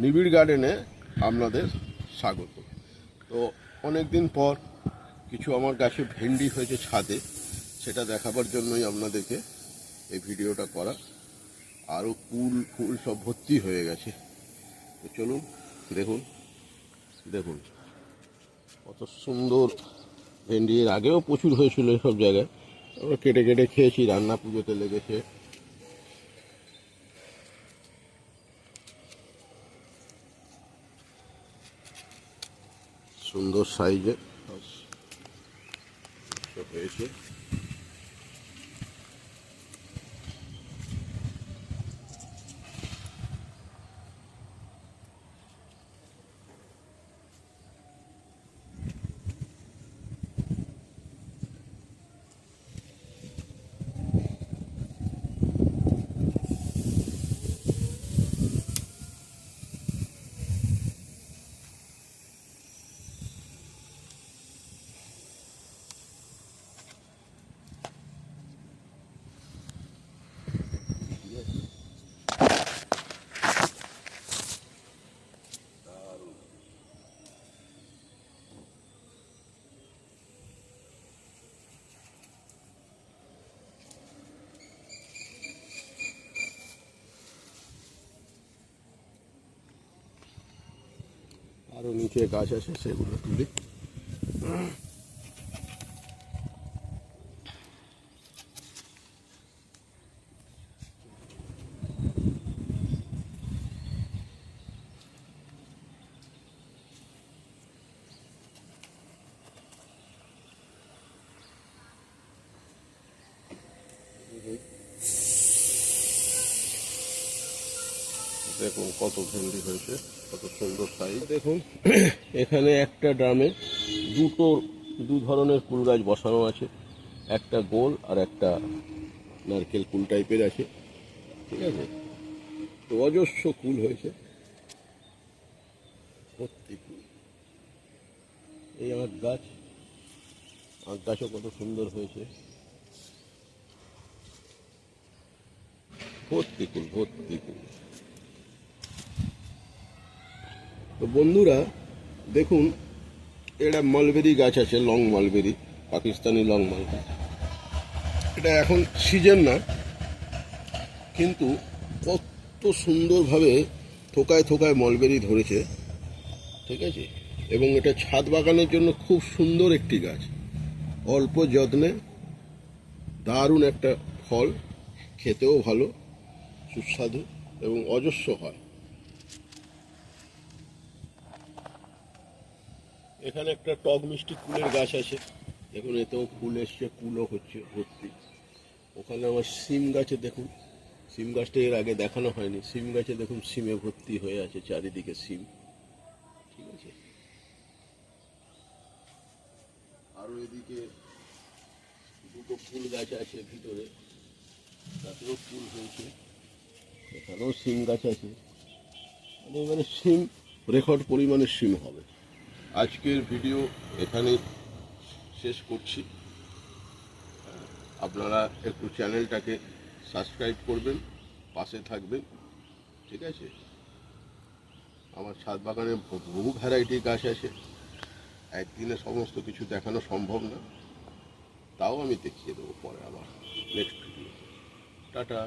নিবিড় গার্ডেনে আপনাদের স্বাগত। তো অনেক দিন পর কিছু আমার গাছে ভেন্ডি হয়েছে ছাদে, সেটা দেখাবার জন্যই আপনাদেরকে এই ভিডিওটা করা। আরও কুল ফুল সব ভর্তি হয়ে গেছে। তো চলুন দেখুন দেখুন কত সুন্দর ভেন্ডি। এর আগেও প্রচুর হয়েছিল সব জায়গায়, আমরা কেটে কেটে খেয়েছি, রান্না পুজোতে লেগেছে। সুন্দর সাইজের হয়েছে। আরও নিচে গাছ আছে, সেগুলো তুলি। দেখুন কত ভেন্ডি হয়েছে, কত সুন্দর সাইজ। দেখুন এখানে একটা ড্রামে দু ধরনের কুল গাছ বসানো আছে, একটা গোল আর একটা নারকেল কুল টাইপের আছে, ঠিক আছে। তো অজস্র কুল হয়েছে, ভর্তি কুল। এই আখ গাছও কত সুন্দর হয়েছে, ভর্তি কুল ভর্তি কুল। তো বন্ধুরা দেখুন, এটা মালবেরি গাছ আছে, long mulberry, Pakistani long mulberry. এটা এখন সিজন না, কিন্তু কত সুন্দরভাবে থোকায় থোকায় মলবেরি ধরেছে, ঠিক আছে। এবং এটা ছাদ বাগানের জন্য খুব সুন্দর একটি গাছ, অল্প যত্নে দারুণ একটা ফল, খেতেও ভালো, সুস্বাদু এবং অজস্র হয়। এখানে একটা টক মিষ্টি কুলের গাছ আছে, দেখুন এতেও ফুল এসছে, কুলও হচ্ছে ভর্তি। ওখানে আমার সিম গাছে দেখুন, সিম গাছটা এর আগে দেখানো হয়নি, সিম গাছে দেখুন সিমে ভর্তি হয়ে আছে চারিদিকে সিম, ঠিক আছে। আরও এদিকে দুটো ফুল গাছ আছে ভিতরে, তাতেও ফুল হয়েছে, এখানেও সিম গাছ আছে। মানে এবারে সিম রেকর্ড পরিমাণে সিম হবে। আজকের ভিডিও এখানে শেষ করছি। আপনারা একটু চ্যানেলটাকে সাবস্ক্রাইব করবেন, পাশে থাকবেন, ঠিক আছে। আমার ছাদ বাগানে বহু ভ্যারাইটির গাছ আছে, একদিনে সমস্ত কিছু দেখানো সম্ভব না, তাও আমি দেখিয়ে দেবো পরে আবার নেক্সট ভিডিও। টাটা।